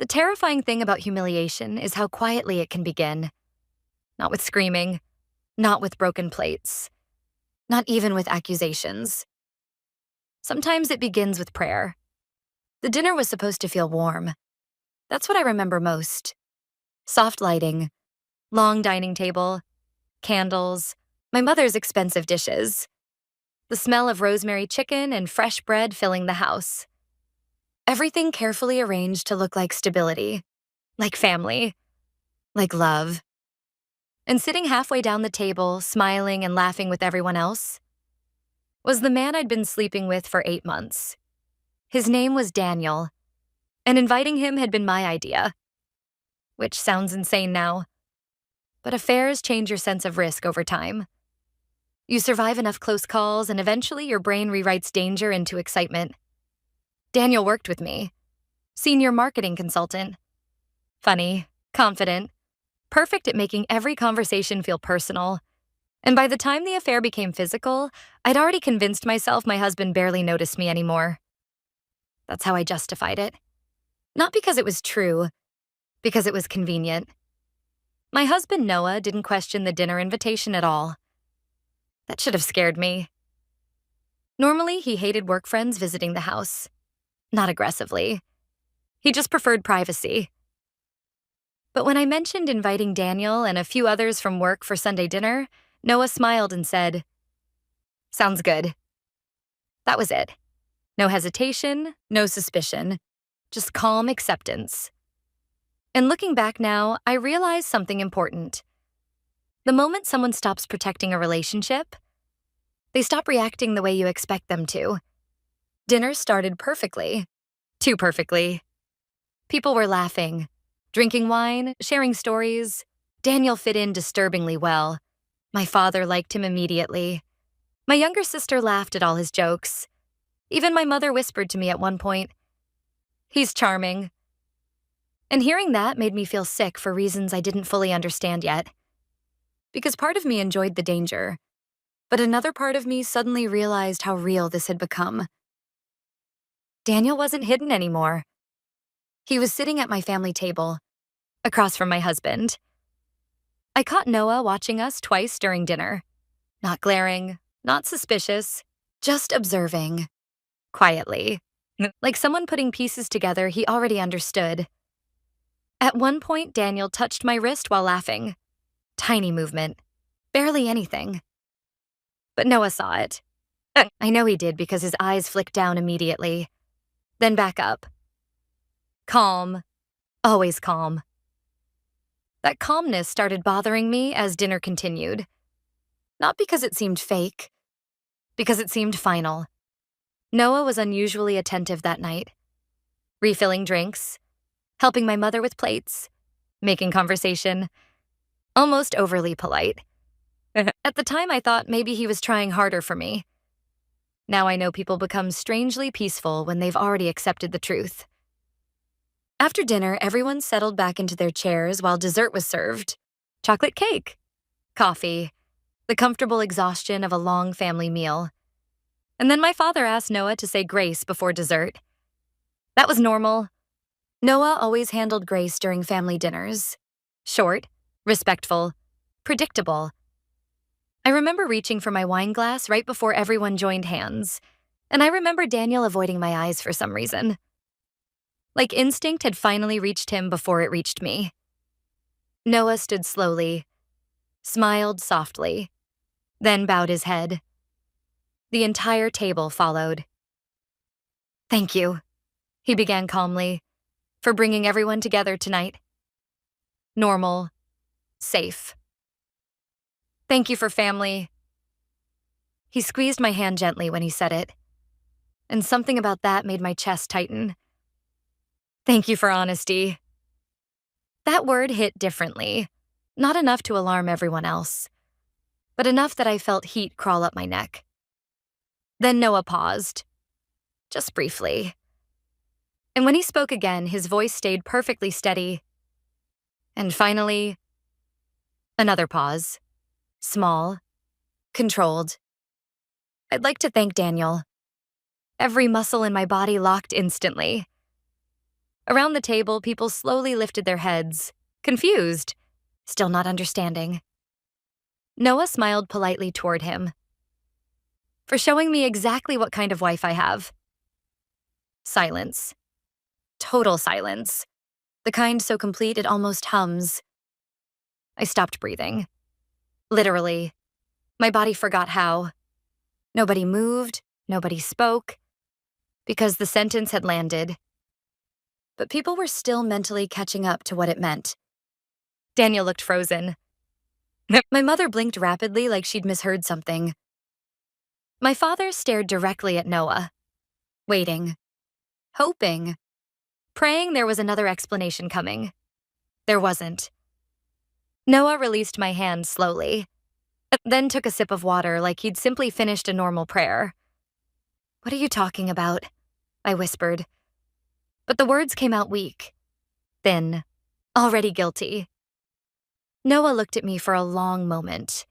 The terrifying thing about humiliation is how quietly it can begin. Not with screaming, not with broken plates, not even with accusations. Sometimes it begins with prayer. The dinner was supposed to feel warm. That's what I remember most. Soft lighting, long dining table, candles, my mother's expensive dishes, the smell of rosemary chicken and fresh bread filling the house. Everything carefully arranged to look like stability, like family, like love. And sitting halfway down the table, smiling and laughing with everyone else, was the man I'd been sleeping with for 8 months. His name was Daniel, and inviting him had been my idea. Which sounds insane now, but affairs change your sense of risk over time. You survive enough close calls, and eventually your brain rewrites danger into excitement. Daniel worked with me, senior marketing consultant. Funny, confident, perfect at making every conversation feel personal. And by the time the affair became physical, I'd already convinced myself my husband barely noticed me anymore. That's how I justified it. Not because it was true, because it was convenient. My husband, Noah, didn't question the dinner invitation at all. That should have scared me. Normally, he hated work friends visiting the house. Not aggressively. He just preferred privacy. But when I mentioned inviting Daniel and a few others from work for Sunday dinner, Noah smiled and said, "Sounds good." That was it. No hesitation, no suspicion, just calm acceptance. And looking back now, I realize something important. The moment someone stops protecting a relationship, they stop reacting the way you expect them to. Dinner started perfectly. Too perfectly. People were laughing, drinking wine, sharing stories. Daniel fit in disturbingly well. My father liked him immediately. My younger sister laughed at all his jokes. Even my mother whispered to me at one point, "He's charming." And hearing that made me feel sick for reasons I didn't fully understand yet. Because part of me enjoyed the danger, but another part of me suddenly realized how real this had become. Daniel wasn't hidden anymore. He was sitting at my family table, across from my husband. I caught Noah watching us twice during dinner. Not glaring, not suspicious, just observing. Quietly. Like someone putting pieces together he already understood. At one point, Daniel touched my wrist while laughing. Tiny movement. Barely anything. But Noah saw it. I know he did because his eyes flicked down immediately. Then back up. Calm. Always calm. That calmness started bothering me as dinner continued. Not because it seemed fake, because it seemed final. Noah was unusually attentive that night. Refilling drinks, helping my mother with plates, making conversation, almost overly polite. At the time, I thought maybe he was trying harder for me. Now I know people become strangely peaceful when they've already accepted the truth. After dinner, everyone settled back into their chairs while dessert was served. Chocolate cake, coffee, the comfortable exhaustion of a long family meal. And then my father asked Noah to say grace before dessert. That was normal. Noah always handled grace during family dinners. Short, respectful, predictable. I remember reaching for my wine glass right before everyone joined hands, and I remember Daniel avoiding my eyes for some reason. Like instinct had finally reached him before it reached me. Noah stood slowly, smiled softly, then bowed his head. The entire table followed. "Thank you," he began calmly, "for bringing everyone together tonight. Normal, safe. Thank you for family." He squeezed my hand gently when he said it, and something about that made my chest tighten. "Thank you for honesty." That word hit differently, not enough to alarm everyone else, but enough that I felt heat crawl up my neck. Then Noah paused, just briefly. And when he spoke again, his voice stayed perfectly steady. And finally, another pause. Small, controlled. "I'd like to thank Daniel." Every muscle in my body locked instantly. Around the table, people slowly lifted their heads, confused, still not understanding. Noah smiled politely toward him, for showing me exactly what kind of wife I have. Silence. Total silence. The kind so complete it almost hums. I stopped breathing. Literally. My body forgot how. Nobody moved, nobody spoke, because the sentence had landed. But people were still mentally catching up to what it meant. Daniel looked frozen. My mother blinked rapidly like she'd misheard something. My father stared directly at Noah, waiting, hoping, praying there was another explanation coming. There wasn't. Noah released my hand slowly, then took a sip of water like he'd simply finished a normal prayer. "What are you talking about?" I whispered. But the words came out weak, thin, already guilty. Noah looked at me for a long moment.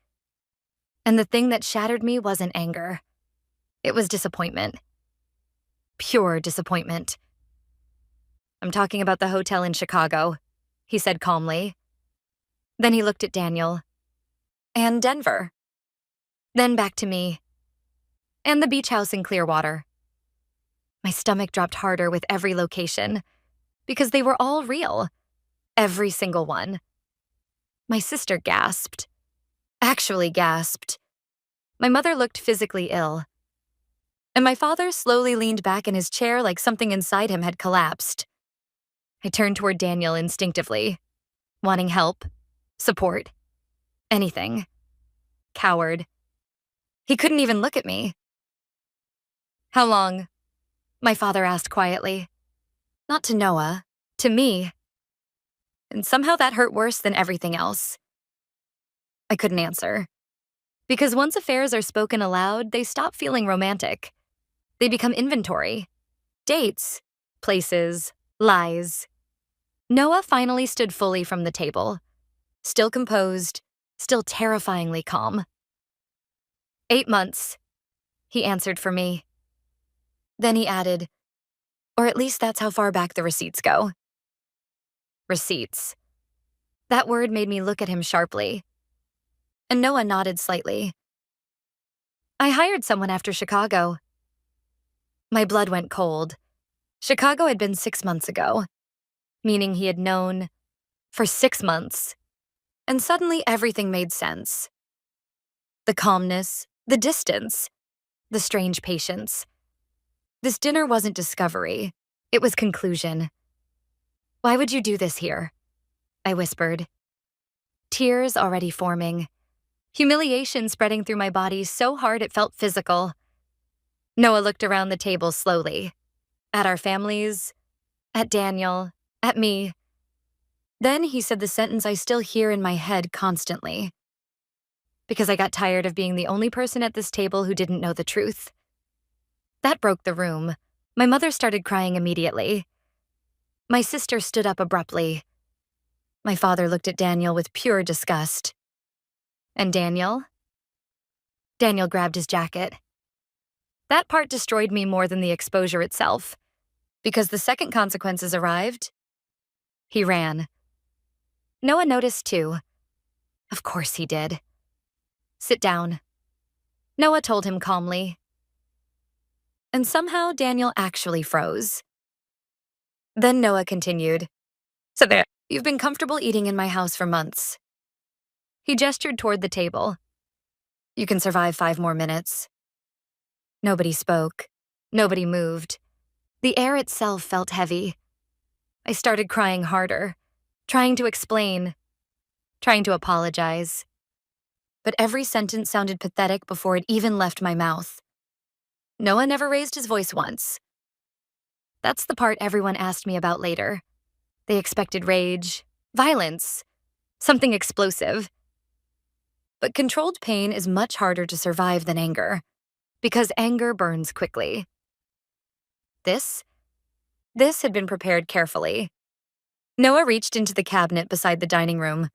And the thing that shattered me wasn't anger. It was disappointment. Pure disappointment. "I'm talking about the hotel in Chicago," he said calmly. Then he looked at Daniel. "And Denver." Then back to me. "And the beach house in Clearwater." My stomach dropped harder with every location, because they were all real. Every single one. My sister gasped. Actually gasped. My mother looked physically ill. And my father slowly leaned back in his chair like something inside him had collapsed. I turned toward Daniel instinctively, wanting help, support, anything. Coward. He couldn't even look at me. "How long?" my father asked quietly. Not to Noah, to me. And somehow that hurt worse than everything else. I couldn't answer. Because once affairs are spoken aloud, they stop feeling romantic. They become inventory. Dates, places, lies. Noah finally stood fully from the table. Still composed, still terrifyingly calm. 8 months, he answered for me. Then he added, or at least that's how far back the receipts go. Receipts. That word made me look at him sharply. And Noah nodded slightly. "I hired someone after Chicago." My blood went cold. Chicago had been 6 months ago, meaning he had known for 6 months. And suddenly everything made sense. The calmness, the distance, the strange patience. This dinner wasn't discovery. It was conclusion. "Why would you do this here?" I whispered. Tears already forming. Humiliation spreading through my body so hard it felt physical. Noah looked around the table slowly. At our families, at Daniel, at me. Then he said the sentence I still hear in my head constantly. Because I got tired of being the only person at this table who didn't know the truth. That broke the room. My mother started crying immediately. My sister stood up abruptly. My father looked at Daniel with pure disgust. And Daniel? Daniel grabbed his jacket. That part destroyed me more than the exposure itself. Because the second consequences arrived, he ran. Noah noticed too. Of course he did. "Sit down," Noah told him calmly. And somehow Daniel actually froze. Then Noah continued. "So there, you've been comfortable eating in my house for months." He gestured toward the table. "You can survive 5 more minutes." Nobody spoke. Nobody moved. The air itself felt heavy. I started crying harder, trying to explain, trying to apologize. But every sentence sounded pathetic before it even left my mouth. Noah never raised his voice once. That's the part everyone asked me about later. They expected rage, violence, something explosive. But controlled pain is much harder to survive than anger, because anger burns quickly. This had been prepared carefully. Noah reached into the cabinet beside the dining room,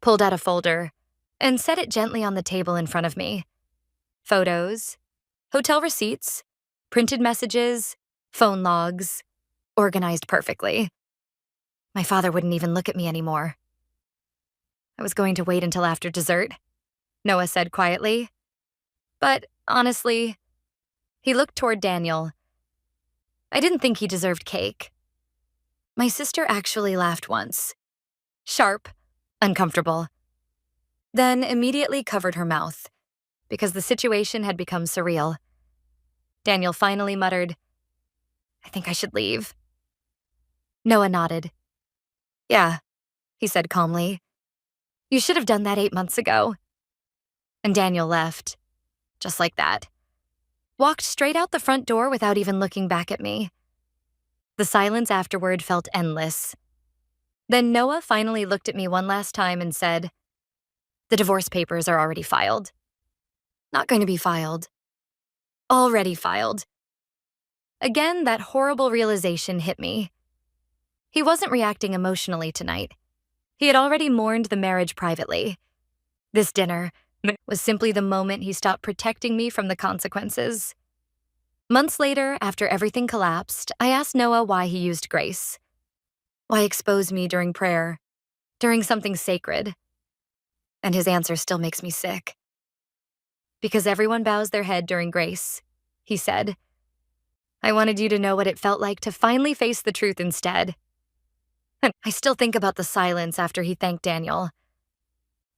pulled out a folder, and set it gently on the table in front of me. Photos, hotel receipts, printed messages, phone logs, organized perfectly. My father wouldn't even look at me anymore. I was going to wait until after dessert, Noah said quietly. But honestly, he looked toward Daniel. I didn't think he deserved cake. My sister actually laughed once. Sharp, uncomfortable. Then immediately covered her mouth, because the situation had become surreal. Daniel finally muttered, "I think I should leave." Noah nodded. "Yeah," he said calmly. "You should have done that 8 months ago." And Daniel left, just like that. Walked straight out the front door without even looking back at me. The silence afterward felt endless. Then Noah finally looked at me one last time and said, "The divorce papers are already filed." Not going to be filed. Already filed. Again, that horrible realization hit me. He wasn't reacting emotionally tonight. He had already mourned the marriage privately. This dinner was simply the moment he stopped protecting me from the consequences. Months later, after everything collapsed, I asked Noah why he used grace. Why expose me during prayer, during something sacred? And his answer still makes me sick. "Because everyone bows their head during grace," he said. "I wanted you to know what it felt like to finally face the truth instead." And I still think about the silence after he thanked Daniel.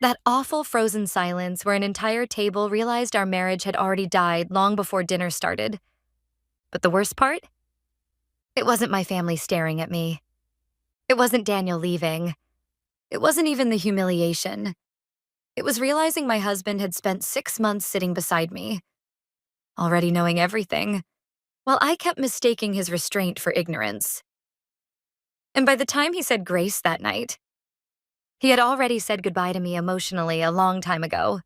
That awful frozen silence where an entire table realized our marriage had already died long before dinner started. But the worst part? It wasn't my family staring at me. It wasn't Daniel leaving. It wasn't even the humiliation. It was realizing my husband had spent 6 months sitting beside me, already knowing everything, while I kept mistaking his restraint for ignorance. And by the time he said grace that night, he had already said goodbye to me emotionally a long time ago.